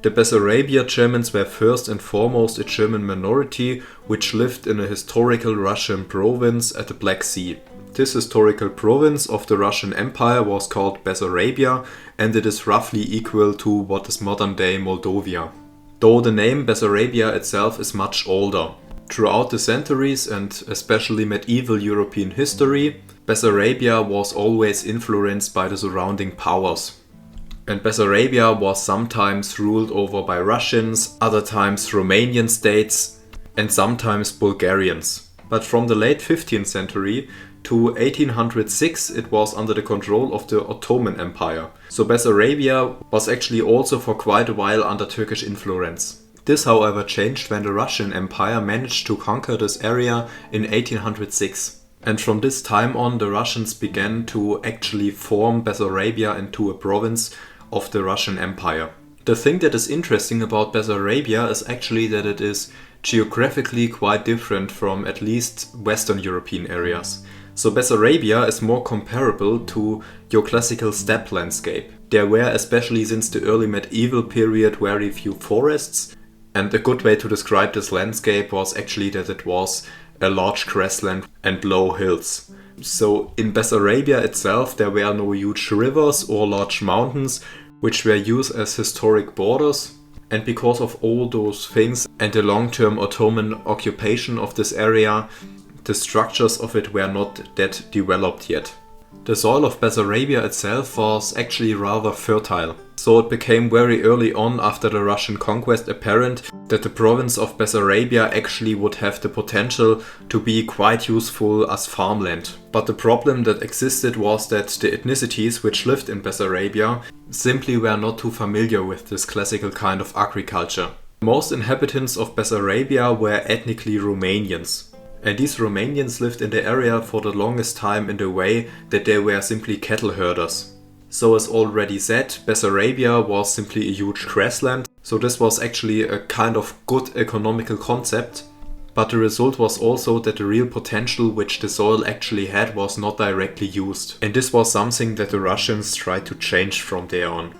The Bessarabia Germans were first and foremost a German minority which lived in a historical Russian province at the Black Sea. This historical province of the Russian Empire was called Bessarabia, and it is roughly equal to what is modern-day Moldavia. Though the name Bessarabia itself is much older. Throughout the centuries and especially medieval European history, Bessarabia was always influenced by the surrounding powers. And Bessarabia was sometimes ruled over by Russians, other times Romanian states, and sometimes Bulgarians. But from the late 15th century to 1806 it was under the control of the Ottoman Empire. So Bessarabia was actually also for quite a while under Turkish influence. This however changed when the Russian Empire managed to conquer this area in 1806. And from this time on the Russians began to actually form Bessarabia into a province of the Russian Empire. The thing that is interesting about Bessarabia is actually that it is geographically quite different from at least Western European areas. So Bessarabia is more comparable to your classical steppe landscape. There were, especially since the early medieval period, very few forests, and a good way to describe this landscape was actually that it was a large grassland and low hills. So in Bessarabia itself there were no huge rivers or large mountains which were used as historic borders, and because of all those things and the long-term Ottoman occupation of this area, the structures of it were not that developed yet. The soil of Bessarabia itself was actually rather fertile. So it became very early on after the Russian conquest apparent that the province of Bessarabia actually would have the potential to be quite useful as farmland. But the problem that existed was that the ethnicities which lived in Bessarabia simply were not too familiar with this classical kind of agriculture. Most inhabitants of Bessarabia were ethnically Romanians. And these Romanians lived in the area for the longest time in the way that they were simply cattle herders. So as already said, Bessarabia was simply a huge grassland, so this was actually a kind of good economical concept, but the result was also that the real potential which the soil actually had was not directly used. And this was something that the Russians tried to change from there on.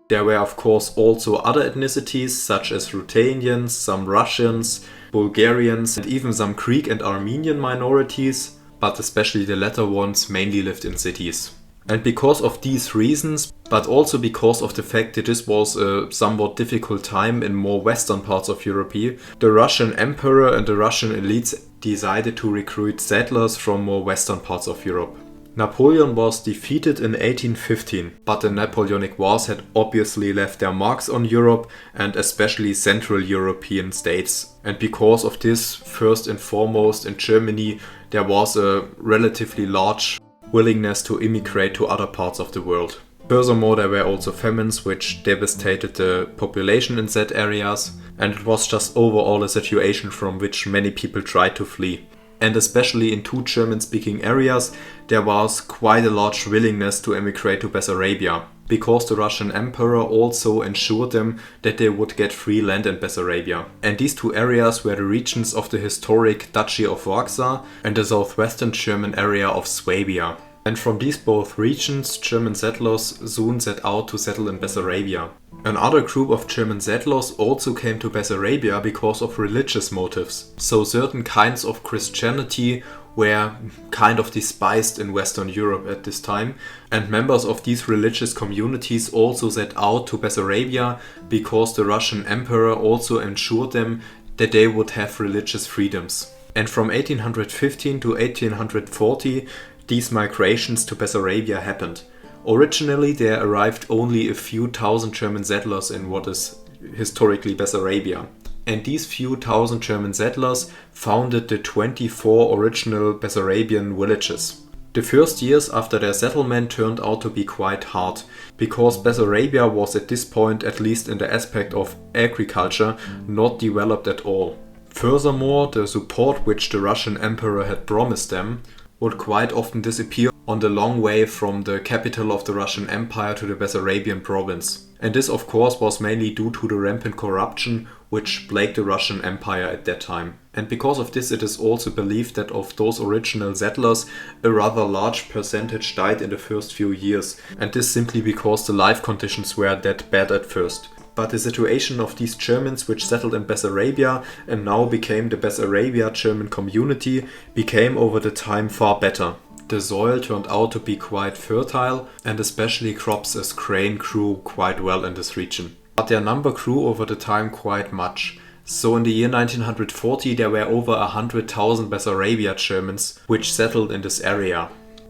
There were of course also other ethnicities such as Ruthenians, some Russians, Bulgarians and even some Greek and Armenian minorities, but especially the latter ones mainly lived in cities. And because of these reasons, but also because of the fact that this was a somewhat difficult time in more western parts of Europe, the Russian Emperor and the Russian elites decided to recruit settlers from more western parts of Europe. Napoleon was defeated in 1815, but the Napoleonic Wars had obviously left their marks on Europe and especially Central European states. And because of this, first and foremost in Germany, there was a relatively large willingness to immigrate to other parts of the world. Furthermore, there were also famines which devastated the population in said areas, and it was just overall a situation from which many people tried to flee. And especially in two German-speaking areas, there was quite a large willingness to emigrate to Bessarabia, because the Russian Emperor also ensured them that they would get free land in Bessarabia. And these two areas were the regions of the historic Duchy of Warsaw and the southwestern German area of Swabia. And from these both regions, German settlers soon set out to settle in Bessarabia. Another group of German settlers also came to Bessarabia because of religious motives. So certain kinds of Christianity were kind of despised in Western Europe at this time, and members of these religious communities also set out to Bessarabia because the Russian Emperor also ensured them that they would have religious freedoms. And from 1815 to 1840, these migrations to Bessarabia happened. Originally there arrived only a few thousand German settlers in what is historically Bessarabia. And these few thousand German settlers founded the 24 original Bessarabian villages. The first years after their settlement turned out to be quite hard, because Bessarabia was at this point, at least in the aspect of agriculture, not developed at all. Furthermore, the support which the Russian Emperor had promised them would quite often disappear on the long way from the capital of the Russian Empire to the Bessarabian province. And this of course was mainly due to the rampant corruption which plagued the Russian Empire at that time. And because of this it is also believed that of those original settlers a rather large percentage died in the first few years, and this simply because the life conditions were that bad at first. But the situation of these Germans which settled in Bessarabia and now became the Bessarabia German community became over the time far better. The soil turned out to be quite fertile, and especially crops as grain grew quite well in this region. But their number grew over the time quite much. So in the year 1940 there were over 100,000 Bessarabia Germans which settled in this area.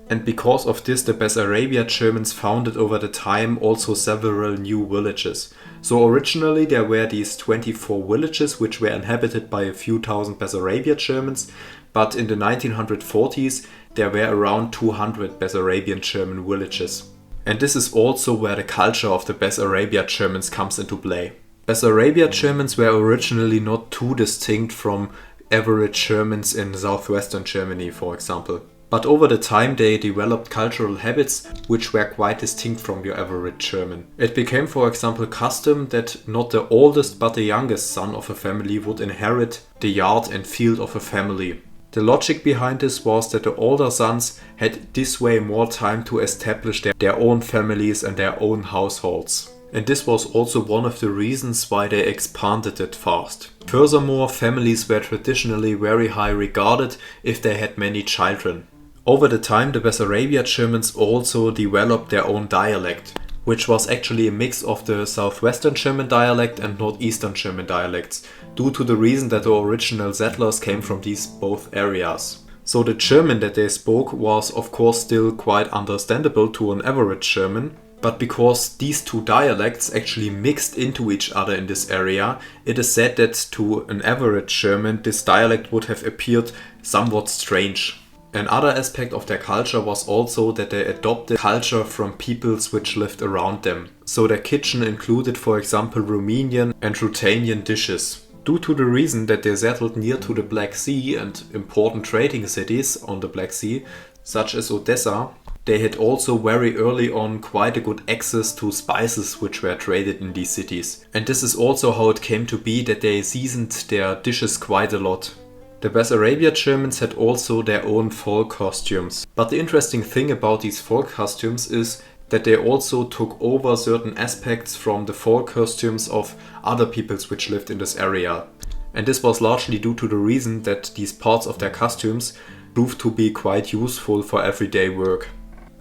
And because of this, the Bessarabia Germans founded over the time also several new villages. So originally there were these 24 villages which were inhabited by a few thousand Bessarabia Germans, but in the 1940s there were around 200 Bessarabian German villages. And this is also where the culture of the Bessarabia Germans comes into play. Bessarabia Germans were originally not too distinct from average Germans in southwestern Germany, for example. But over the time they developed cultural habits which were quite distinct from your average German. It became, for example, custom that not the oldest but the youngest son of a family would inherit the yard and field of a family. The logic behind this was that the older sons had this way more time to establish their own families and their own households. And this was also one of the reasons why they expanded it fast. Furthermore, families were traditionally very high regarded if they had many children. Over the time, the Bessarabia Germans also developed their own dialect, which was actually a mix of the southwestern German dialect and northeastern German dialects, due to the reason that the original settlers came from these both areas. So the German that they spoke was of course still quite understandable to an average German, but because these two dialects actually mixed into each other in this area, it is said that to an average German this dialect would have appeared somewhat strange. Another aspect of their culture was also that they adopted culture from peoples which lived around them. So their kitchen included, for example, Romanian and Ruthenian dishes. Due to the reason that they settled near to the Black Sea and important trading cities on the Black Sea, such as Odessa, they had also very early on quite a good access to spices which were traded in these cities. And this is also how it came to be that they seasoned their dishes quite a lot. The Bessarabia Germans had also their own folk costumes. But the interesting thing about these folk costumes is that they also took over certain aspects from the folk costumes of other peoples which lived in this area. And this was largely due to the reason that these parts of their costumes proved to be quite useful for everyday work.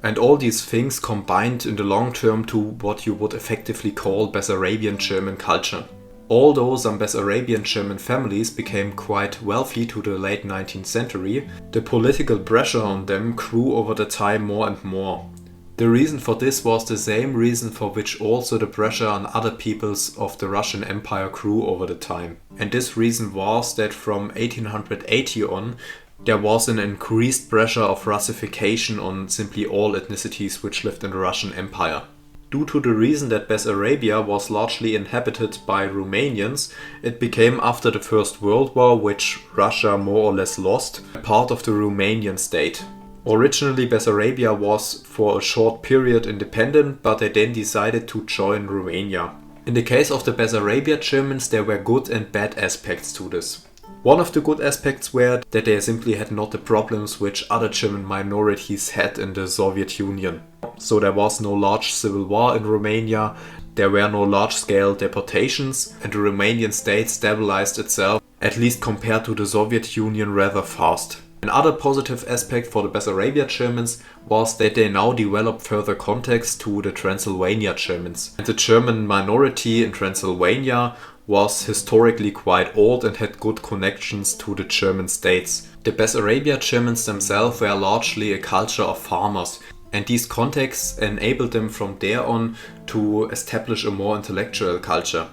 And all these things combined in the long term to what you would effectively call Bessarabian German culture. Although some Bessarabian German families became quite wealthy to the late 19th century, the political pressure on them grew over the time more and more. The reason for this was the same reason for which also the pressure on other peoples of the Russian Empire grew over the time. And this reason was that from 1880 on, there was an increased pressure of Russification on simply all ethnicities which lived in the Russian Empire. Due to the reason that Bessarabia was largely inhabited by Romanians, it became after the First World War, which Russia more or less lost, a part of the Romanian state. Originally Bessarabia was for a short period independent, but they then decided to join Romania. In the case of the Bessarabia Germans, there were good and bad aspects to this. One of the good aspects were that they simply had not the problems which other German minorities had in the Soviet Union. So there was no large civil war in Romania, there were no large-scale deportations, and the Romanian state stabilized itself, at least compared to the Soviet Union, rather fast. Another positive aspect for the Bessarabia Germans was that they now developed further contacts to the Transylvania Germans. And the German minority in Transylvania was historically quite old and had good connections to the German states. The Bessarabia Germans themselves were largely a culture of farmers, and these contacts enabled them from there on to establish a more intellectual culture.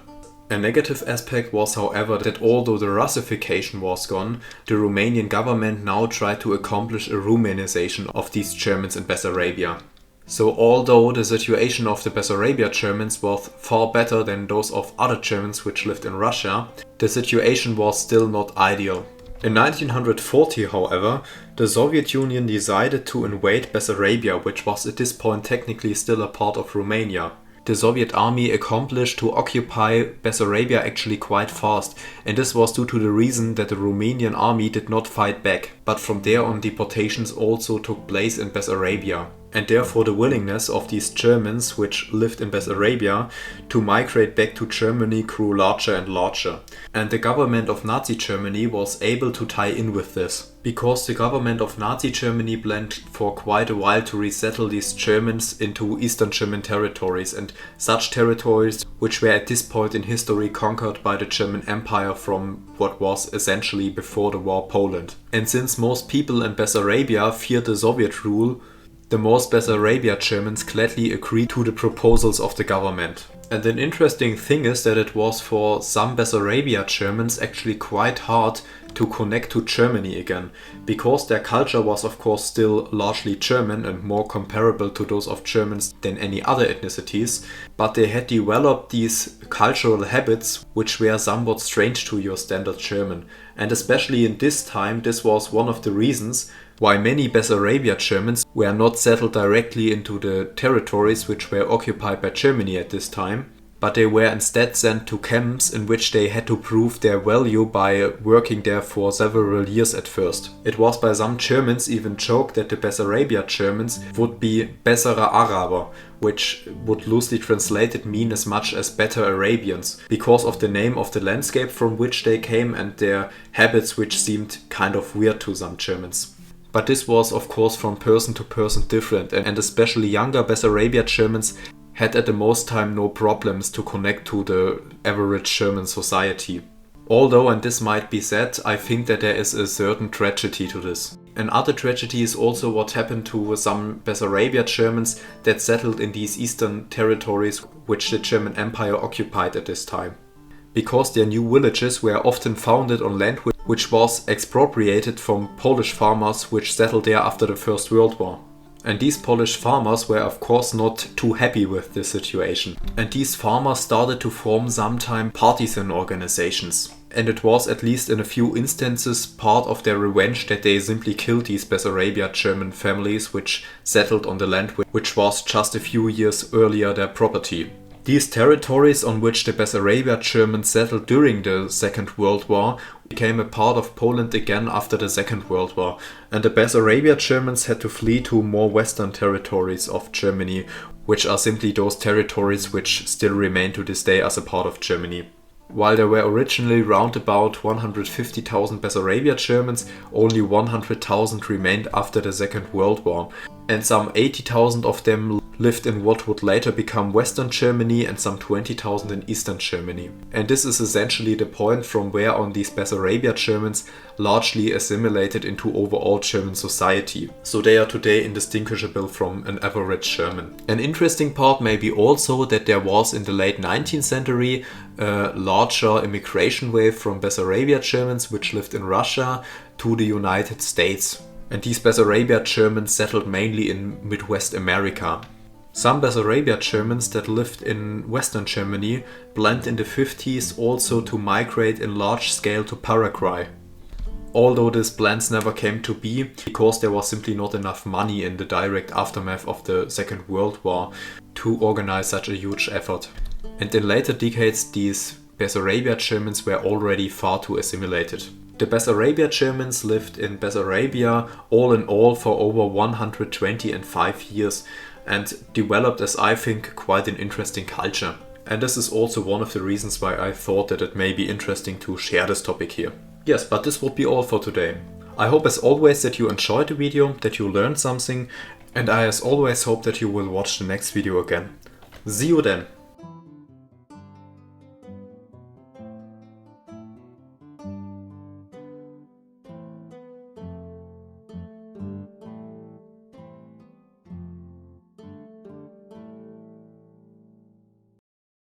A negative aspect was, however, that although the Russification was gone, the Romanian government now tried to accomplish a Romanization of these Germans in Bessarabia. So although the situation of the Bessarabia Germans was far better than those of other Germans which lived in Russia, the situation was still not ideal. In 1940, however, the Soviet Union decided to invade Bessarabia, which was at this point technically still a part of Romania. The Soviet army accomplished to occupy Bessarabia actually quite fast, and this was due to the reason that the Romanian army did not fight back. but from there on deportations also took place in Bessarabia. And therefore the willingness of these Germans which lived in Bessarabia to migrate back to Germany grew larger and larger. And the government of Nazi Germany was able to tie in with this, because the government of Nazi Germany planned for quite a while to resettle these Germans into Eastern German territories, and such territories which were at this point in history conquered by the German Empire from what was essentially before the war Poland. And since most people in Bessarabia feared the Soviet rule, the most Bessarabia Germans gladly agreed to the proposals of the government. And an interesting thing is that it was for some Bessarabia Germans actually quite hard to connect to Germany again, because their culture was of course still largely German and more comparable to those of Germans than any other ethnicities, but they had developed these cultural habits which were somewhat strange to your standard German. And especially in this time, this was one of the reasons why many Bessarabia Germans were not settled directly into the territories which were occupied by Germany at this time, but they were instead sent to camps in which they had to prove their value by working there for several years at first. It was by some Germans even joked that the Bessarabia Germans would be Bessere Araber, which would loosely translated mean as much as better Arabians, because of the name of the landscape from which they came and their habits which seemed kind of weird to some Germans. But this was of course from person to person different, and especially younger Bessarabia Germans had at the most time no problems to connect to the average German society. Although, and this might be said, I think that there is a certain tragedy to this. Another tragedy is also what happened to some Bessarabia Germans that settled in these eastern territories which the German Empire occupied at this time. Because their new villages were often founded on land which was expropriated from Polish farmers which settled there after the First World War. And these Polish farmers were of course not too happy with this situation. And these farmers started to form sometime partisan organizations. And it was, at least in a few instances, part of their revenge that they simply killed these Bessarabia German families which settled on the land which was just a few years earlier their property. These territories on which the Bessarabia Germans settled during the Second World War became a part of Poland again after the Second World War, and the Bessarabia Germans had to flee to more western territories of Germany, which are simply those territories which still remain to this day as a part of Germany. While there were originally round about 150,000 Bessarabia Germans, only 100,000 remained after the Second World War, and some 80,000 of them lived in what would later become Western Germany and some 20,000 in Eastern Germany. And this is essentially the point from where on these Bessarabia Germans largely assimilated into overall German society. So they are today indistinguishable from an average German. An interesting part may be also that there was in the late 19th century a larger immigration wave from Bessarabia Germans which lived in Russia to the United States. And these Bessarabia Germans settled mainly in Midwest America. Some Bessarabia Germans that lived in Western Germany planned in the 50s also to migrate in large scale to Paraguay. Although these plans never came to be, because there was simply not enough money in the direct aftermath of the Second World War to organize such a huge effort. And in later decades these Bessarabia Germans were already far too assimilated. The Bessarabia Germans lived in Bessarabia all in all for over 125 years and developed, as I think, quite an interesting culture. And this is also one of the reasons why I thought that it may be interesting to share this topic here. Yes, but this would be all for today. I hope as always that you enjoyed the video, that you learned something, and I as always hope that you will watch the next video again. See you then!